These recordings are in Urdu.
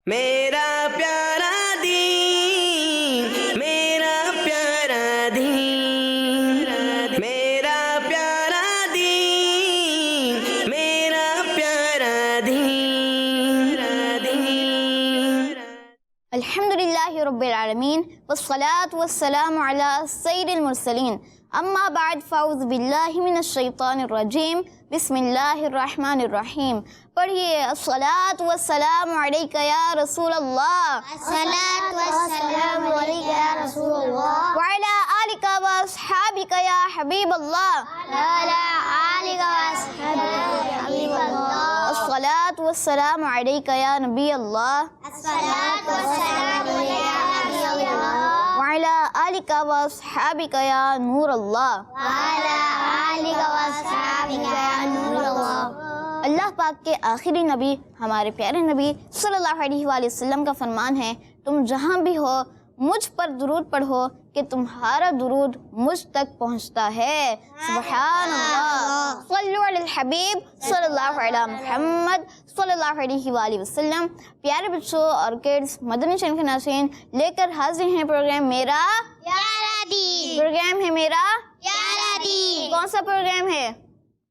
میرا پیارا دین، میرا پیارا دین، میرا پیارا دین، میرا پیارا دین۔ الحمدللہ رب العالمین والصلاة والسلام علی سید المرسلین، اما بعد فاعوذ باللہ من الشیطان الرجیم، بسم اللہ الرحمن الرحیم۔ پڑھیے الصلاۃ والسلام علیکہ یا رسول اللہ، الصلاۃ والسلام علیکہ یا رسول اللہ، وعلی آلک و اصحابک یا حبیب اللہ، وعلی آلک و اصحابک یا حبیب اللہ، الصلاۃ والسلام علیکہ یا نبی اللہ، الصلاۃ والسلام علیکہ یا نبی اللہ، وعلی آلک و اصحابک یا نور اللہ۔ وعلی آلک و اصحابک یا نور اللہ۔ اللہ پاک کے آخری نبی ہمارے پیارے نبی صلی اللہ علیہ وآلہ وسلم کا فرمان ہے، تم جہاں بھی ہو مجھ پر درود پڑھو کہ تمہارا درود مجھ تک پہنچتا ہے۔ سبحان اللہ۔ صلو علی الحبیب صلی اللہ علیہ محمد صلی اللہ علیہ وآلہ وسلم۔ پیارے بچوں اور کڈس، مدنی چینل کے ناظرین، لے کر حاضر ہیں پروگرام میرا پیارا دین، پروگرام ہے میرا پیارا دین۔ کون سا پروگرام ہے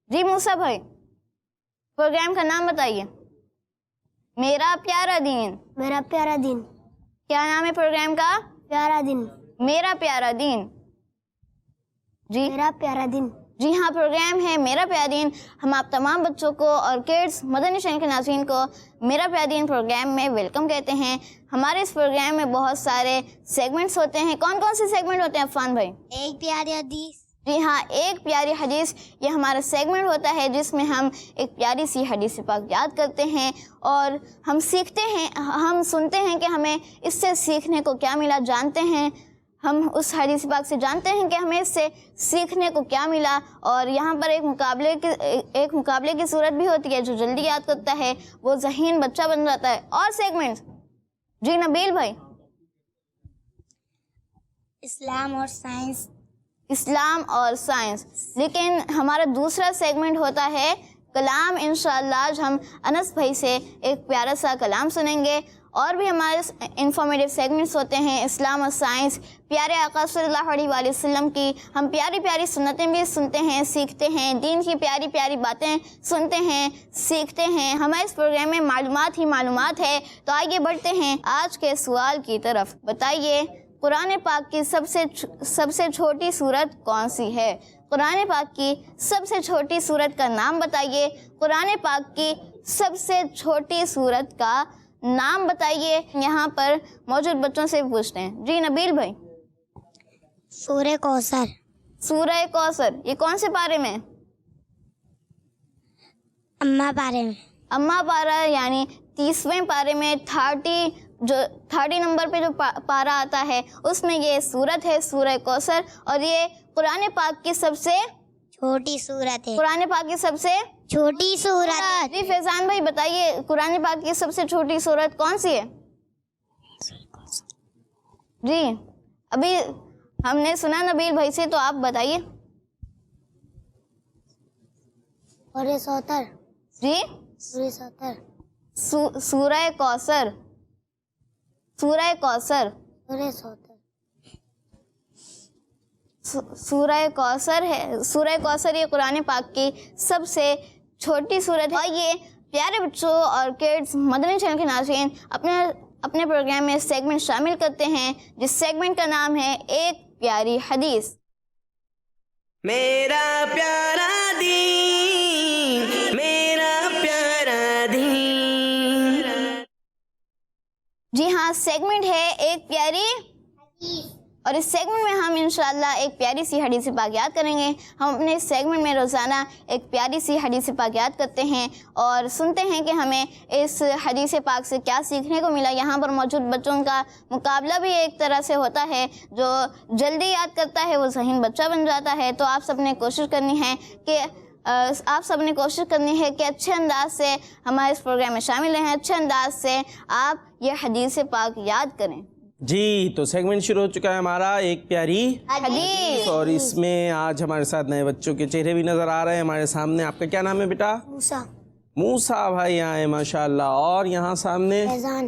جی موسیٰ بھائی؟ پروگرام کا نام بتائیے۔ میرا پیارا دین۔ میرا پیارا دین، کیا نام ہے پروگرام کا؟ پیارا دین، میرا پیارا دین۔ جی میرا پیارا دین۔ جی ہاں، پروگرام ہے میرا پیارا دین۔ ہم آپ تمام بچوں کو اور کڈس مدنی چینل کے ناظرین کو میرا پیارا دین پروگرام میں ویلکم کہتے ہیں۔ ہمارے اس پروگرام میں بہت سارے سیگمنٹس ہوتے ہیں۔ کون کون سے سیگمنٹ ہوتے ہیں عفان بھائی؟ ایک پیاری حدیث، جی ہاں، ایک پیاری حدیث، یہ ہمارا سیگمنٹ ہوتا ہے جس میں ہم ایک پیاری سی حدیث پاک یاد کرتے ہیں اور ہم سیکھتے ہیں، ہم سنتے ہیں کہ ہمیں اس سے سیکھنے کو کیا ملا، جانتے ہیں، ہم اس حدیث پاک سے جانتے ہیں کہ ہمیں اس سے سیکھنے کو کیا ملا۔ اور یہاں پر ایک مقابلے کی صورت بھی ہوتی ہے، جو جلدی یاد کرتا ہے وہ ذہین بچہ بن جاتا ہے۔ اور سیگمنٹ جی نبیل بھائی؟ اسلام اور سائنس، اسلام اور سائنس۔ لیکن ہمارا دوسرا سیگمنٹ ہوتا ہے کلام۔ انشاءاللہ آج ہم انس بھائی سے ایک پیارا سا کلام سنیں گے۔ اور بھی ہمارے انفارمیٹیو سیگمنٹس ہوتے ہیں، اسلام اور سائنس، پیارے آقا صلی اللہ علیہ وآلہ وسلم کی ہم پیاری پیاری سنتیں بھی سنتے ہیں، سیکھتے ہیں، دین کی پیاری پیاری باتیں سنتے ہیں، سیکھتے ہیں۔ ہمارے اس پروگرام میں معلومات ہی معلومات ہے۔ تو آئیے بڑھتے ہیں آج کے سوال کی طرف۔ بتائیے قرآن پاک کی سب سے چھوٹی سورت کون سی ہے؟ قرآن پاک کی سب سے چھوٹی سورت کا نام بتائیے۔ قرآن پاک کی سب سے چھوٹی سورت کا نام بتائیے۔ یہاں پر موجود بچوں سے پوچھتے ہیں۔ جی نبیل بھائی؟ سورہ کوثر، سورہ کوثر، یہ کون سے پارے میں؟ اما پارے میں، اما پارہ یعنی 30ویں پارے میں 30 نمبر پہ جو پارہ آتا ہے اس میں یہ سورت ہے، سورہ کوثر۔ اور یہ قرآن پاک کی سب سے چھوٹی سورت ہے، قرآن پاک کی سب سے چھوٹی سورت۔ جی فیضان بھائی بتائیے قرآن پاک کی سب سے چھوٹی سورت کون سی ہے؟ جی ابھی ہم نے سنا نبیل بھائی سے، تو آپ بتائیے۔ سورہ سوتر، جی سورہ سوتر، سورہ کوثر، سورہ کوثر، سورہ سوتر، سورہ کوثر ہے۔ سورہ کوثر یہ قرآن پاک کی سب سے چھوٹی سورت ہے۔ یہ پیارے بچوں اور کڈس مدنی چینل کے ناظرین اپنے پروگرام میں سیگمنٹ شامل کرتے ہیں جس سیگمنٹ کا نام ہے ایک پیاری حدیث۔ میرا پیارا دین، میرا پیارا دین۔ جی ہاں، سیگمنٹ ہے ایک پیاری، اور اس سیگمنٹ میں ہم انشاءاللہ ایک پیاری سی حدیث پاک یاد کریں گے۔ ہم اپنے اس سیگمنٹ میں روزانہ ایک پیاری سی حدیث پاک یاد کرتے ہیں اور سنتے ہیں کہ ہمیں اس حدیث پاک سے کیا سیکھنے کو ملا۔ یہاں پر موجود بچوں کا مقابلہ بھی ایک طرح سے ہوتا ہے، جو جلدی یاد کرتا ہے وہ ذہین بچہ بن جاتا ہے۔ تو آپ سب نے کوشش کرنی ہے کہ اچھے انداز سے ہمارے اس پروگرام میں شامل رہیں، اچھے انداز سے آپ یہ حدیث پاک یاد کریں۔ جی تو سیگمنٹ شروع ہو چکا ہے ہمارا ایک پیاری حدیث، اور اس میں آج ہمارے ساتھ نئے بچوں کے چہرے بھی نظر آ رہے ہیں ہمارے سامنے۔ آپ کا کیا نام ہے بیٹا؟ موسیٰ، موسیٰ بھائی آئے ماشاءاللہ، اور یہاں سامنے فیضان،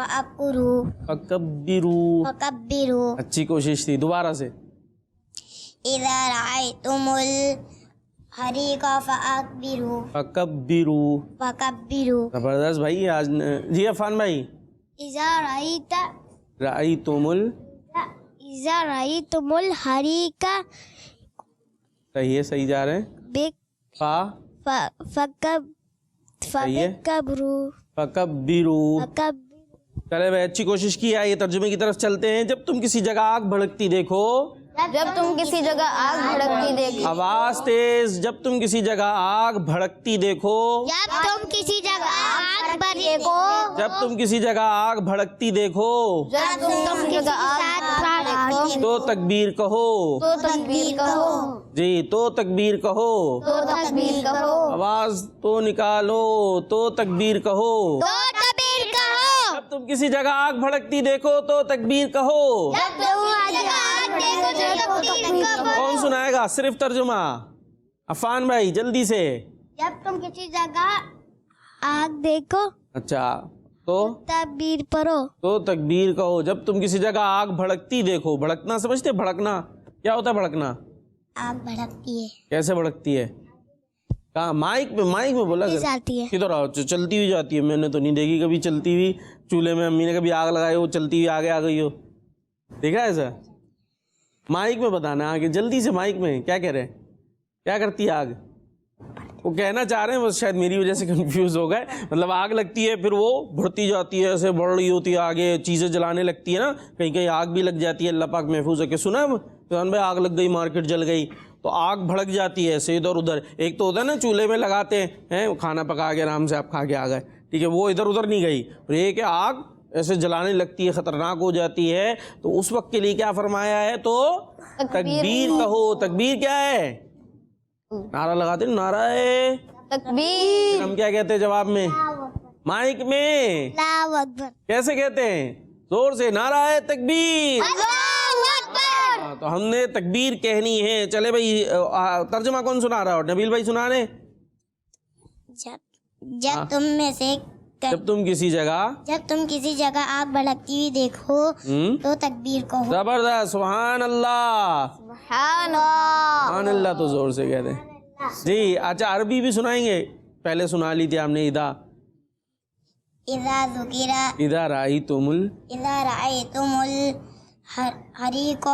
فأكبروا فکبرو. فكبروا اچھی کوشش تھی, دوبارہ سے. إذا رأيتم الحريق فأكبروا فکبرو. فكبروا زبردست بھائی. آج جی عفان بھائی. إذا رأیتم رأيتم الحريق صحیح جا رہے ہیں. فكبروا فکبرو. چلے بھائی اچھی کوشش کی. آئیے ترجمے کی طرف چلتے ہیں. جب تم کسی جگہ آگ بھڑکتی دیکھو, جب تم کسی جگہ آگ بھڑکتی دیکھو, آواز تیز, جب تم کسی جگہ آگ بھڑکتی دیکھو, جب تم کسی جگہ آگ دیکھو جب تم کسی جگہ آگ بھڑکتی دیکھو جب تم کسی جگہ آگ بھڑکتی تو تکبیر کہو. تو تکبیر کہو. جی تو تکبیر کہو. تو تکبیر کہو. آواز تو نکالو. تو تکبیر کہو. تو تکبیر کہو. جب تم کسی جگہ آگ بھڑکتی دیکھو تو تکبیر کہو. جب تم جگہ آگ دیکھو تو تکبیر کہو. کون سنائے گا صرف ترجمہ؟ عفان بھائی جلدی سے. جب تم کسی جگہ آگ دیکھو اچھا تو تکبیر پڑھو. تو تکبیر کہو. جب تم کسی جگہ آگ بھڑکتی دیکھو, بھڑکنا سمجھتے, بھڑکنا کیا ہوتا ہے؟ بھڑکنا آگ بھڑکتی ہے, کیسے بھڑکتی ہے؟ کہاں؟ مائک میں بولا کر. جاتی ہے. کدھر آؤ؟ چلتی ہوئی جاتی ہے. میں نے تو نہیں دیکھی کبھی چلتی ہوئی. چولہے میں امی نے کبھی آگ لگائی ہو چلتی ہوئی آگے آ گئی ہو, دیکھا ایسا؟ مائک میں بتانا آگے جلدی سے. مائک میں کیا کہہ رہے ہیں؟ کیا کرتی ہے آگ؟ وہ کہنا چاہ رہے ہیں, بس شاید میری وجہ سے کنفیوز ہو گئے. مطلب آگ لگتی ہے پھر وہ بڑھتی جاتی ہے, ایسے بڑھ رہی ہوتی ہے آگے, چیزیں جلانے لگتی ہے نا, کہیں کہیں آگ بھی لگ جاتی ہے. اللہ پاک محفوظ ہے. کہ سنا ہے بھائی آگ لگ گئی, مارکیٹ جل گئی, تو آگ بھڑک جاتی ہے ایسے ادھر ادھر. ایک تو ہوتا ہے نا چولہے میں لگاتے ہیں کھانا پکا کے آرام سے آپ کھا کے آ گئے, ٹھیک ہے, وہ ادھر ادھر نہیں گئی. اور یہ کہ آگ ایسے جلانے لگتی ہے, خطرناک ہو جاتی ہے, تو اس وقت کے لیے کیا فرمایا ہے؟ تو تکبیر کہو. تکبیر کیا ہے؟ نعرہ لگاتے ہیں, نعرہ تکبیر. ہم کیا کہتے ہیں جواب میں؟ مائک میں اللہ اکبر. کیسے کہتے ہیں؟ زور سے, نعرہ ہے تکبیر. اللہ اکبر. تو ہم نے تکبیر کہنی ہے. چلے بھائی ترجمہ کون سنا رہا ہو؟ نبیل بھائی سنا رہے. جب تم میں سے جب تم کسی جگہ آگ بھڑکتی ہوئی دیکھو تو تکبیر کہو. زبردست, سبحان اللہ. سبحان اللہ. سبحان اللہ تو زور سے کہتے ہیں. جی اچھا عربی بھی سنائیں گے؟ پہلے سنا لی تھی آپ نے. اذا رأیتم الحریق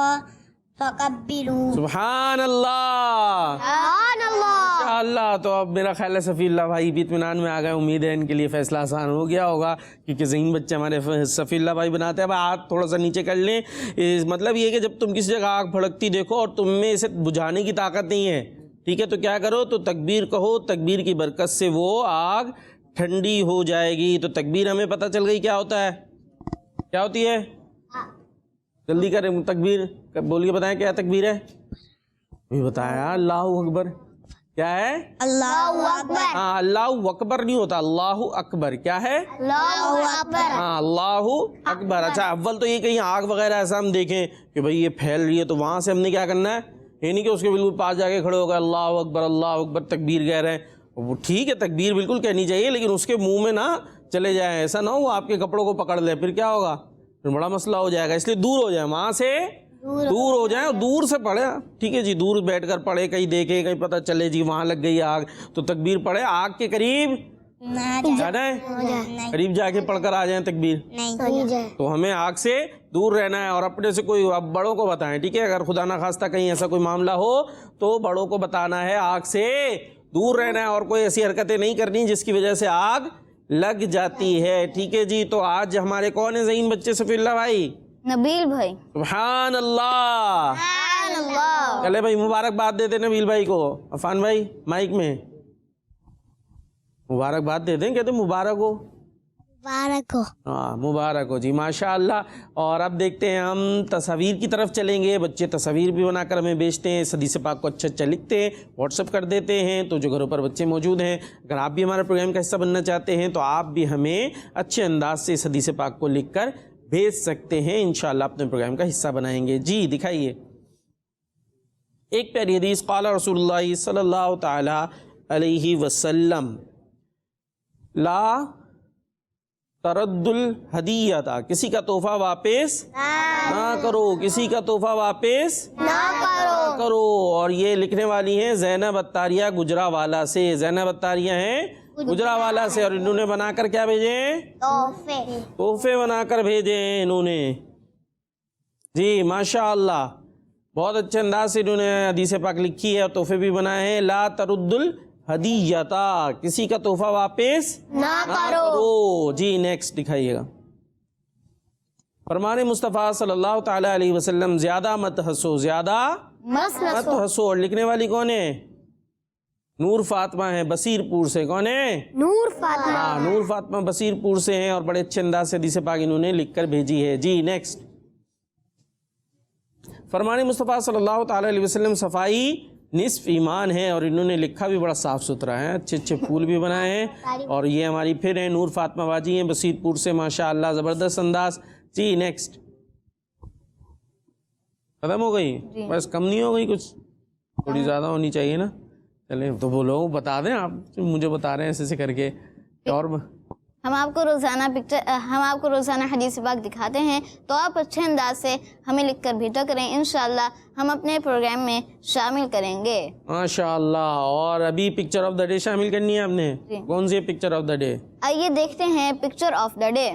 فکبروا. سبحان اللہ. سبحان اللہ. اللہ. تو اب میرا خیال ہے صفی اللہ بھائی بھی اطمینان میں آ گئے. امید ہے ان کے لیے فیصلہ آسان ہو گیا ہوگا, کیونکہ ذہین بچے ہمارے صفی اللہ بھائی بناتے ہیں. اب ہاتھ تھوڑا سا نیچے کر لیں. مطلب یہ کہ جب تم کسی جگہ آگ بھڑکتی دیکھو اور تم میں اسے بجھانے کی طاقت نہیں ہے, ٹھیک ہے, تو کیا کرو؟ تو تکبیر کہو. تکبیر کی برکت سے وہ آگ ٹھنڈی ہو جائے گی. تو تکبیر ہمیں پتہ چل گئی کیا ہوتا ہے, کیا ہوتی ہے؟ جلدی کریں. تکبیر بولیے, بتائیں کیا تکبیر ہے؟ بتایا. اللہ اکبر کیا ہے؟ اللہ اکبر. ہاں, اللہ اکبر نہیں ہوتا, اللہ اکبر. کیا ہے؟ اللہ اکبر. ہاں, اللہ اکبر. اچھا اول تو یہ کہیں آگ وغیرہ ایسا ہم دیکھیں کہ بھئی یہ پھیل رہی ہے, تو وہاں سے ہم نے کیا کرنا ہے؟ یہ نہیں کہ اس کے بالکل پاس جا کے کھڑے ہو گئے, اللہ اکبر تکبیر کہہ رہے ہیں. وہ ٹھیک ہے تکبیر بالکل کہنی چاہیے, لیکن اس کے منہ میں نہ چلے جائیں. ایسا نہ ہو وہ آپ کے کپڑوں کو پکڑ لے, پھر کیا ہوگا؟ پھر بڑا مسئلہ ہو جائے گا. اس لیے دور ہو جائیں, وہاں سے دور ہو جائیں, اور دور سے پڑھیں. ٹھیک ہے جی, دور بیٹھ کر پڑھے, کہیں دیکھیں, کہیں پتہ چلے جی وہاں لگ گئی آگ, تو تکبیر پڑھے. آگ کے قریب جانا ہے, قریب جا کے پڑھ کر آ جائیں تکبیر. تو ہمیں آگ سے دور رہنا ہے, اور اپنے سے کوئی اب بڑوں کو بتائیں, ٹھیک ہے, اگر خدا نہ خواستہ کہیں ایسا کوئی معاملہ ہو تو بڑوں کو بتانا ہے آگ سے دور رہنا ہے, اور کوئی ایسی حرکتیں نہیں کرنی جس کی وجہ سے آگ لگ جاتی ہے. ٹھیک ہے جی. تو آج ہمارے کون ہیں ذہین بچے؟ صفی اللہ بھائی, نبیل بھائی. سبحان اللہ. سبحان اللہ. چلے بھائی مبارکباد دیتے نبیل بھائی کو. عفان بھائی مائک میں مبارکباد دیتے ہیں, کہتے ہیں مبارک ہو. مبارک ہو. ہاں مبارک ہو جی, ماشاء اللہ. اور اب دیکھتے ہیں ہم تصاویر کی طرف چلیں گے. بچے تصاویر بھی بنا کر ہمیں بھیجتے ہیں, حدیث پاک کو اچھا لکھتے ہیں, واٹس ایپ کر دیتے ہیں. تو جو گھروں پر بچے موجود ہیں, اگر آپ بھی ہمارے پروگرام کا حصہ بننا چاہتے ہیں تو آپ بھی ہمیں اچھے انداز سے اس حدیث پاک کو لکھ کر بھیج سکتے ہیں. انشاءاللہ اپنے پروگرام کا حصہ بنائیں گے. جی دکھائیے ایک پیاری حدیث. قال رسول اللہ صلی اللہ تعالی علیہ وسلم, لا ترد الہدیۃ، کسی کا تحفہ واپس نہ کرو، کسی کا تحفہ واپس نہ کرو. کرو. اور یہ لکھنے والی ہیں زینب اتاریہ گجراوالا سے. زینب اتاریہ ہیں گجراوالا سے، اور انہوں نے بنا کر کیا بھیجے ہیں؟ تحفے. تحفے بنا کر بھیجے ہیں انہوں نے. جی ماشاء اللہ، بہت اچھے انداز سے انہوں نے حدیث پاک لکھی ہے اور تحفے بھی بنائے ہیں. لا ترد الہدیۃ، کسی کا تحفہ واپس نہ کرو. کرو. جی نیکسٹ دکھائیے گا. فرمان مصطفیٰ صلی اللہ تعالی علیہ وسلم، زیادہ مت ہنسو، زیادہ مست مت ہنسو. اور لکھنے والی کون ہے؟ نور فاطمہ ہیں بصیر پور سے. کون ہے؟ نور فاطمہ. نور فاطمہ بصیر پور سے ہیں، اور بڑے اچھے انداز سے حدیث پاک انہوں نے لکھ کر بھیجی ہے. جی نیکسٹ. فرمان مصطفیٰ صلی اللہ تعالی علیہ وسلم، صفائی نصف ایمان ہے، اور انہوں نے لکھا بھی بڑا صاف ستھرا ہے، اچھے اچھے پھول بھی بنائے ہیں. اور یہ ہماری پھر ہیں نور فاطمہ باجی ہیں بصیر پور سے، ماشاء اللہ زبردست انداز. جی نیکسٹ. ختم ہو گئی؟ بس کم نہیں ہو گئی؟ کچھ تھوڑی زیادہ ہونی چاہیے نا. چلیں تو وہ لوگ بتا دیں، آپ مجھے بتا رہے ہیں ایسے کر کے. اور ہم آپ کو روزانہ حدیث پاک دکھاتے ہیں، تو آپ اچھے انداز سے ہمیں لکھ کر بھیجا کریں، انشاءاللہ ہم اپنے پروگرام میں شامل کریں گے. ماشاء اللہ. اور ابھی پکچر آف دا ڈے شامل کرنی ہے آپ نے. کون سی پکچر آف دا ڈے؟ آئیے دیکھتے ہیں پکچر آف دا ڈے.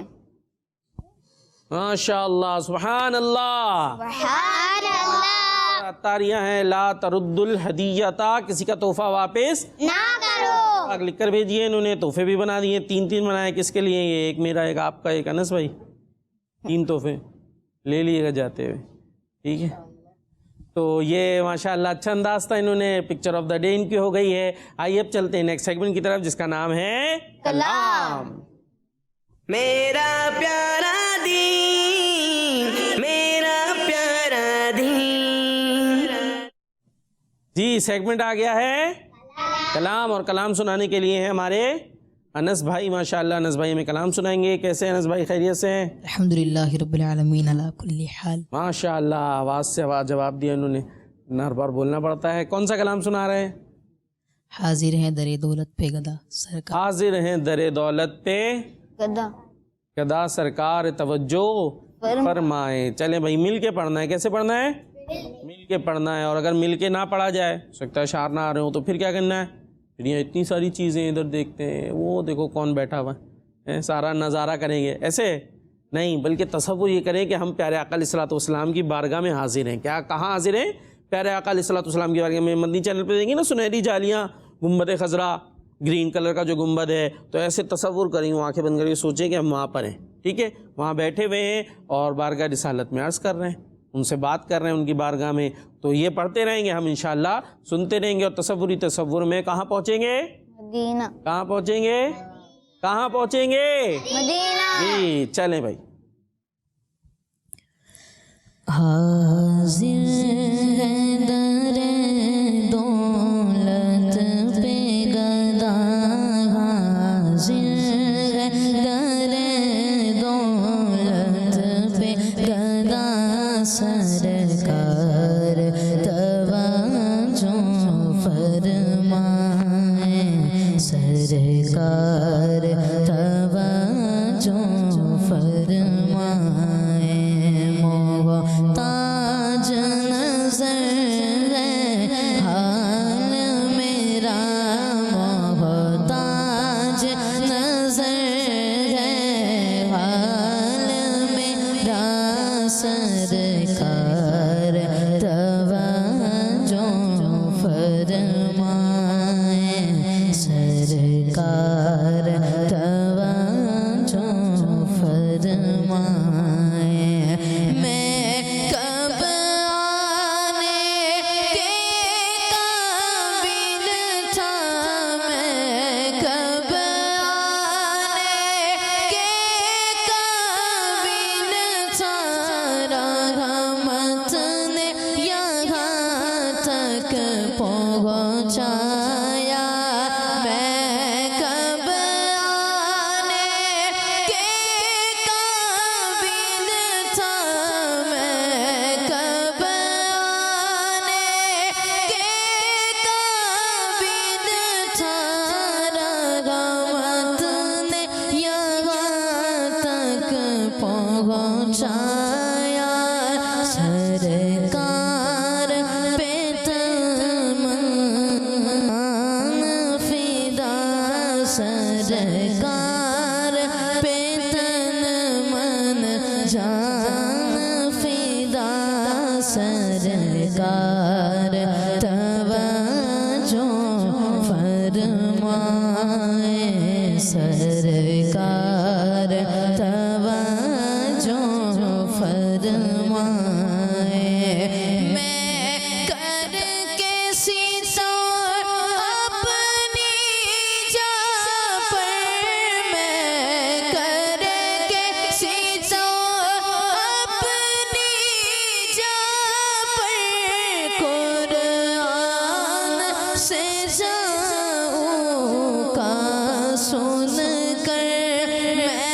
ماشاء اللہ، سبحان اللہ. سبحان اللہ. اتاریہ ہیں لا ترد الہدیۃ، کسی کا تحفہ واپس نہ کرو. پاک لکھ کر بھیجیے. انہوں نے تحفے بھی بنا دیے، تین بنائے. کس کے لیے؟ یہ ایک میرا، ایک آپ کا، ایک انس بھائی. 3 تحفے لے لیے گا جاتے ہوئے، ٹھیک ہے. تو یہ ماشاء اللہ اچھا انداز تھا. انہوں نے پکچر آف دا ڈے ان کی ہو گئی ہے. آئیے اب چلتے ہیں نیکسٹ سیگمنٹ کی طرف، جس کا نام ہے کلام. میرا پیارا دین، میرا پیارا دین. جی سیگمنٹ آ گیا ہے کلام، اور کلام سنانے کے لیے ہیں ہمارے انس بھائی. ماشاءاللہ انس بھائی ہمیں کلام سنائیں گے. کیسے انس بھائی؟ خیریت سے ہیں؟ الحمدللہ رب العالمین علی کل حال. ماشاءاللہ، آواز سے آواز جواب دیا انہوں نے، ہر بار بولنا پڑتا ہے. کون سا کلام سنا رہے ہیں؟ حاضر ہیں در دولت پہ گدا سرکار. حاضر ہیں در دولت پہ گدا گدا سرکار، توجہ فرمائے. چلیں بھائی مل کے پڑھنا ہے. کیسے پڑھنا ہے؟ مل کے پڑھنا ہے. اور اگر مل کے نہ پڑھا جائے، ہو سکتا ہے اشعار نہ آ رہے ہوں، تو پھر کیا کرنا ہے؟ پھر یہاں اتنی ساری چیزیں ادھر دیکھتے ہیں، وہ دیکھو کون بیٹھا ہوا ہے، سارا نظارہ کریں گے. ایسے نہیں، بلکہ تصور یہ کریں کہ ہم پیارے آقا علیہ الصلوۃ والسلام کی بارگاہ میں حاضر ہیں. کیا کہاں حاضر ہیں؟ پیارے آقا علیہ الصلوۃ والسلام کی بارگاہ میں. مدنی چینل پہ دیکھیں نا سنہری جالیاں، گنبد خضرا، گرین کلر کا جو گنبد ہے، تو ایسے تصور کریں، وہ آنکھیں بند کر کے سوچیں کہ ہم وہاں پر ہیں، ٹھیک ہے. وہاں بیٹھے ہوئے ہیں اور بارگاہ رسالت میں عرض کر رہے ہیں، ان سے بات کر رہے ہیں ان کی بارگاہ میں. تو یہ پڑھتے رہیں گے ہم انشاءاللہ، سنتے رہیں گے. اور تصور میں کہاں پہنچیں گے؟ مدینہ. کہاں پہنچیں گے؟ کہاں پہنچیں گے؟ مدینہ. جی چلیں بھائی. حاضر ہے در دولت پہ گدا، حاضر ہے در دولت پہ گدا سرکار، توجہ فرمائے سرکار، توجہ فرمائے. محتاج نظر ہے حال میرا، محتاج نظر ہے حال میرا سرکار، توجہ فرمائے سرکار، توجہ فرمائے. میں کب آنے کے قابل تھا، میں کب آنے کے قابل تھا، رحمت پہنچایا سرکار پہ تمام فدا سرکار پہ تن من جان فدا سرکار توجہ فرمائے سرکار توجہ فرمائے میں کر کے ستار اپنی جا پر میں کر کے ستار اپنی جا پر قرآن سے جاؤں کا سن کر میں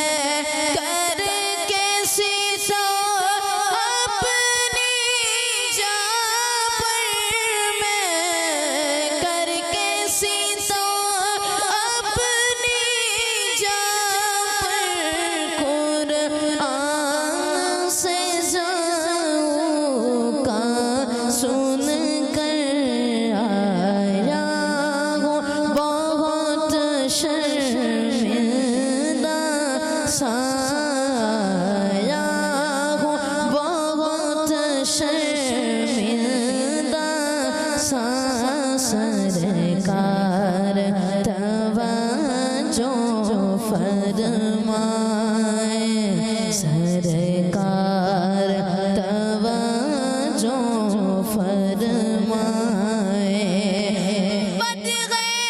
کر کے ستار اپنی جا پر میں کر کے ستار اپنی جا پر قرآن سے جاؤں کا سن کر آیا ہوں بہت شرمندہ سایا ہوں بہت شرمندہ سرکار توجہ فرمائے سرکار توجہ فرمائے بد گئے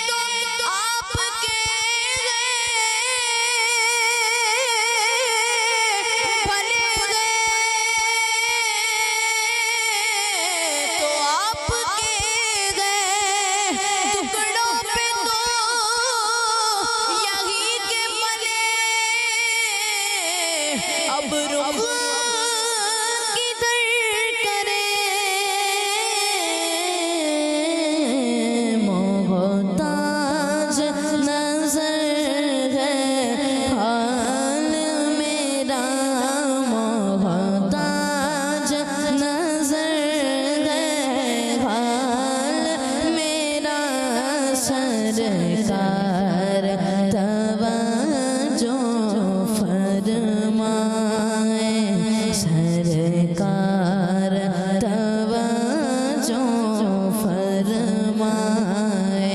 تم آپ کے بھلے گئے تو آپ کے گئے ٹکڑوں پہ تو یہی کے ملے اب رخ کدھر کرے محتاج نظر ہے حال میرا محتاج نظر ہے حال میرا سرکار توجہ فرمائے سرکار توجہ فرمائے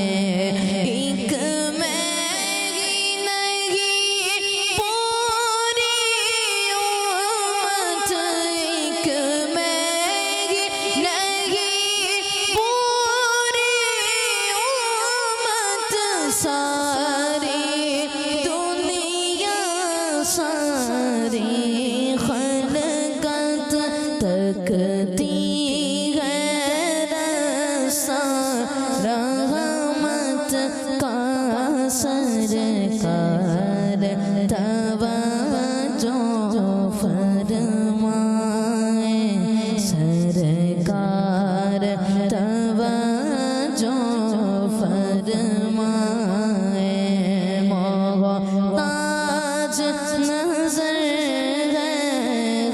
ایک میری نہیں پوری امت ایک میری نہیں پوری امت ساری دنیا ساری خلقت تکتی ہے رسا رحمت کا سرکار توجہ فرمائے سرکار توجہ فرمائے محتاج نظر ہے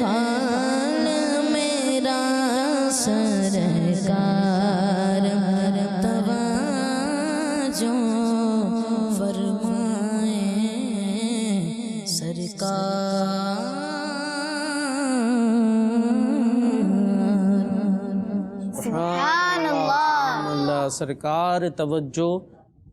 حال میرا سرکار توجہ فرمائے سرکار سبحان اللہ اللہ سرکار توجہ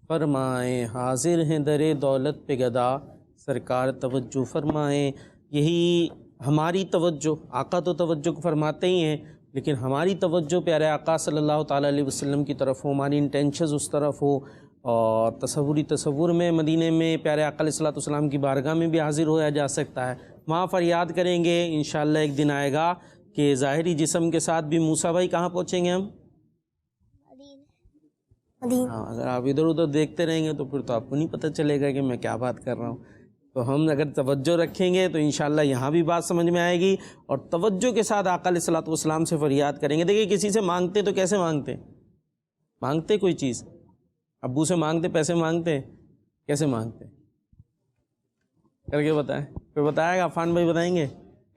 فرمائیں حاضر ہیں در دولت پہ گدا سرکار توجہ فرمائیں یہی ہماری توجہ آقا تو توجہ کو فرماتے ہی ہیں لیکن ہماری توجہ پیارے آقا صلی اللہ تعالیٰ علیہ وسلم کی طرف ہو ہماری انٹینشنز اس طرف ہو اور تصور میں مدینے میں پیارے آقا علیہ السلام کی بارگاہ میں بھی حاضر ہویا جا سکتا ہے وہاں فریاد کریں گے انشاءاللہ ایک دن آئے گا کہ ظاہری جسم کے ساتھ بھی موسیٰ بھائی کہاں پہنچیں گے ہم ہاں اگر آپ ادھر ادھر دیکھتے رہیں گے تو پھر تو آپ کو نہیں پتہ چلے گا کہ میں کیا بات کر رہا ہوں تو ہم اگر توجہ رکھیں گے تو انشاءاللہ یہاں بھی بات سمجھ میں آئے گی اور توجہ کے ساتھ آقا علیہ السلام سے فریاد کریں گے دیکھیے کسی سے مانگتے تو کیسے مانگتے کوئی چیز ابو سے مانگتے پیسے مانگتے کیسے مانگتے کر کے بتائیں کوئی بتائے گا عفان بھائی بتائیں گے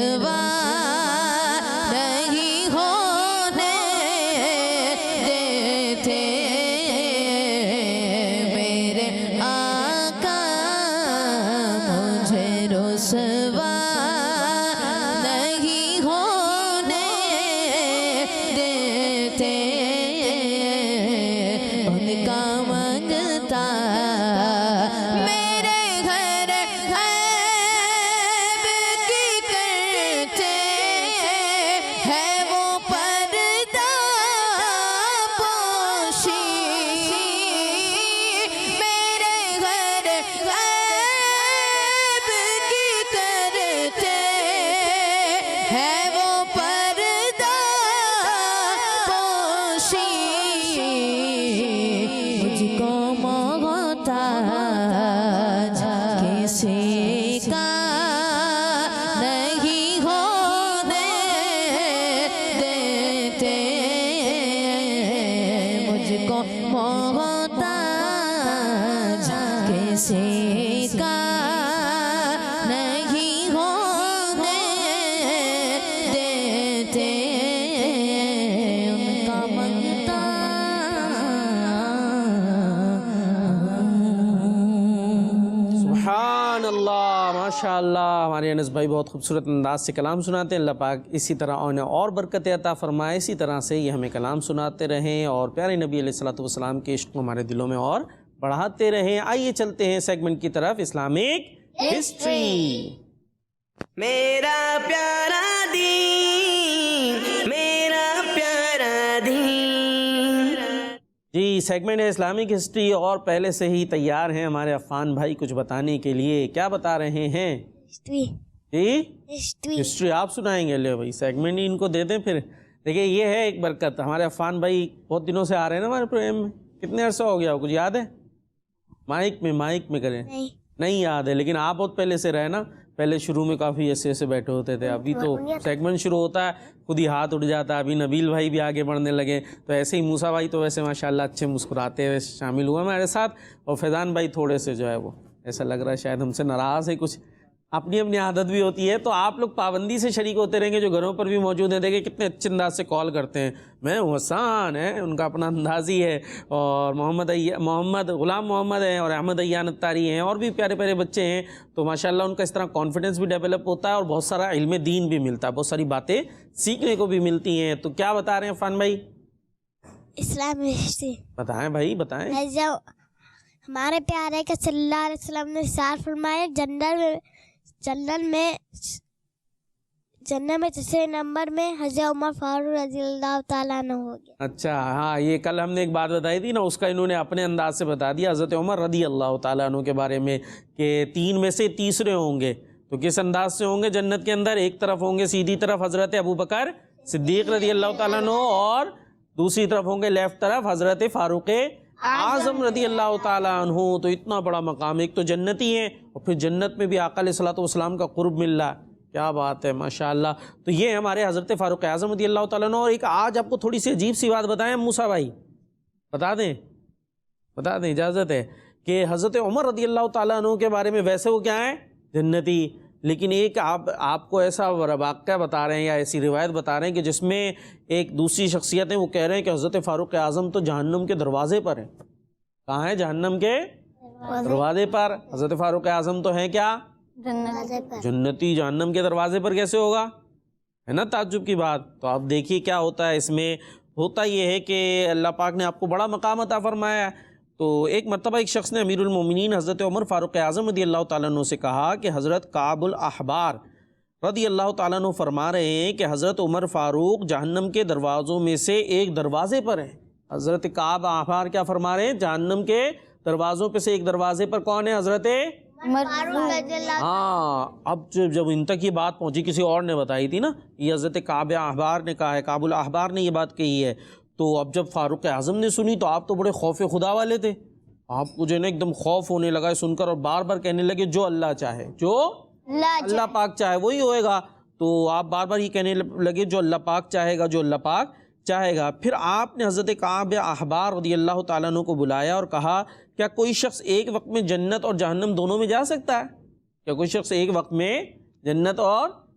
رسوا نہیں ہونے دیتے میرے آقا مجھے رسوا نہیں ہونے دیتے ان کا منگتا میرے گھر عیب کی کرتے ہے وہ پردہ پوشی میرے گھر عیب کی کرتے ہے وہ پردہ پوشی مجھ کو محتاج کسی کا نہیں ہونے دیتے مجھ کو محتاج کسی کا نہیں ہونے دیتے ان کا منگتا سبحان اللہ، ماشاء اللہ، ہمارے انس بھائی بہت خوبصورت انداز سے کلام سناتے ہیں۔ اللہ پاک اسی طرح انہیں اور برکت عطا فرمائے، اسی طرح سے یہ ہمیں کلام سناتے رہیں اور پیارے نبی علیہ الصلوۃ والسلام کے عشق کو ہمارے دلوں میں اور بڑھاتے رہیں۔ آئیے چلتے ہیں سیگمنٹ کی طرف، اسلامک ہسٹری۔ میرا پیارا دین، میرا پیارا دین۔ جی، سیگمنٹ ہے اسلامک ہسٹری اور پہلے سے ہی تیار ہیں ہمارے عفان بھائی کچھ بتانے کے لیے۔ کیا بتا رہے ہیں؟ ہسٹری جی ہسٹری ہسٹری آپ سنائیں گے؟ لے بھائی سیگمنٹ ہی ان کو دے دیں پھر۔ دیکھیں یہ ہے ایک برکت، ہمارے عفان بھائی بہت دنوں سے آ رہے ہیں نا ہمارے پروگرام میں۔ کتنے عرصہ ہو گیا، کچھ یاد ہے؟ مائک میں کریں۔ نہیں یاد ہے، لیکن آپ بہت پہلے سے رہے نا، پہلے شروع میں کافی ایسے بیٹھے ہوتے تھے، ابھی تو سیگمنٹ شروع ہوتا ہے خود ہی ہاتھ اٹھ جاتا ہے۔ ابھی نبیل بھائی بھی آگے بڑھنے لگے، تو ایسے ہی موسیٰ بھائی تو ویسے ماشاءاللہ اچھے مسکراتے ہوئے شامل ہوئے ہمارے ساتھ، اور فیضان بھائی تھوڑے سے جو ہے وہ ایسا لگ رہا ہے شاید ہم سے ناراض ہے، کچھ اپنی اپنی عادت بھی ہوتی ہے۔ تو آپ لوگ پابندی سے شریک ہوتے رہیں گے، جو گھروں پر بھی موجود ہیں، دیکھیں کتنے اچھے انداز سے کال کرتے ہیں۔ میں ہوں حسان ہے، ان کا اپنا انداز ہی ہے، اور غلام محمد ہیں، اور احمد ایان اتاری ہیں، اور بھی پیارے پیارے بچے ہیں۔ تو ماشاءاللہ ان کا اس طرح کانفیڈنس بھی ڈیولپ ہوتا ہے، اور بہت سارا علم دین بھی ملتا ہے، بہت ساری باتیں سیکھنے کو بھی ملتی ہیں۔ تو کیا بتا رہے ہیں عفان بھائی؟ اسلام ہسٹری بتائیں بھائی بتائیں۔ ہمارے پیارے کے صلی اللہ علیہ وسلم نے ارشاد فرمایا جنت میں تیسرے نمبر میں حضرت عمر فاروق رضی اللہ تعالیٰ عنہ ہو گیا۔ اچھا ہاں، یہ کل ہم نے ایک بات بتائی تھی نا، اس کا انہوں نے اپنے انداز سے بتا دیا حضرت عمر رضی اللہ تعالیٰ عنہ کے بارے میں، کہ 3 میں سے تیسرے ہوں گے۔ تو کس انداز سے ہوں گے جنت کے اندر؟ ایک طرف ہوں گے سیدھی طرف حضرت ابو بکر صدیق رضی اللہ تعالیٰ عنہ، اور دوسری طرف ہوں گے لیفٹ طرف حضرت فاروق اعظم رضی اللہ تعالیٰ عنہ۔ تو اتنا بڑا مقام، ایک تو جنتی ہیں، اور پھر جنت میں بھی آقا علیہ الصلوۃ والسلام کا قرب مل رہا ہے۔ کیا بات ہے ماشاءاللہ۔ تو یہ ہمارے حضرت فاروق اعظم رضی اللہ تعالیٰ عنہ۔ اور ایک آج آپ کو تھوڑی سی عجیب سی بات بتائیں موسیٰ بھائی، بتا دیں اجازت ہے، کہ حضرت عمر رضی اللہ تعالیٰ عنہ کے بارے میں ویسے وہ کیا ہیں؟ جنتی، لیکن ایک آپ کو ایسا واقعہ بتا رہے ہیں یا ایسی روایت بتا رہے ہیں کہ جس میں ایک دوسری شخصیت ہے، وہ کہہ رہے ہیں کہ حضرت فاروق اعظم تو جہنم کے دروازے پر ہیں۔ کہاں ہیں؟ جہنم کے دروازے پر۔ حضرت فاروق اعظم تو ہیں کیا؟ جنتی، جہنم کے دروازے پر کیسے ہوگا؟ ہے نا تعجب کی بات۔ تو آپ دیکھیے کیا ہوتا ہے اس میں۔ ہوتا یہ ہے کہ اللہ پاک نے آپ کو بڑا مقام عطا فرمایا ہے۔ تو ایک مرتبہ ایک شخص نے امیر المومنین حضرت عمر فاروق اعظم رضی اللہ تعالیٰ عنہ سے کہا کہ حضرت کعب الاحبار رضی اللہ تعالیٰ عنہ فرما رہے ہیں کہ حضرت عمر فاروق جہنم کے دروازوں میں سے ایک دروازے پر ہیں۔ حضرت کعب احبار کیا فرما رہے ہیں؟ جہنم کے دروازوں پہ سے ایک دروازے پر کون ہے؟ حضرت ہاں۔ اب جب ان تک یہ بات پہنچی، کسی اور نے بتائی تھی نا، یہ حضرت کعب احبار نے کہا ہے، کعب الاحبار نے یہ بات کہی ہے۔ تو اب جب فاروق اعظم نے سنی تو آپ تو بڑے خوف خدا والے تھے، آپ کو جو ہے نا ایک دم خوف ہونے لگا سن کر، اور بار بار کہنے لگے جو اللہ چاہے، جو اللہ پاک چاہے وہی ہوئے گا۔ تو آپ بار بار یہ کہنے لگے جو اللہ پاک چاہے گا، جو اللہ پاک چاہے گا۔ پھر آپ نے حضرت کعب احبار رضی اللہ تعالیٰ عنہ کو بلایا اور کہا کیا کوئی شخص ایک وقت میں جنت اور جہنم دونوں میں جا سکتا ہے؟ کیا کوئی شخص ایک وقت میں جنت اور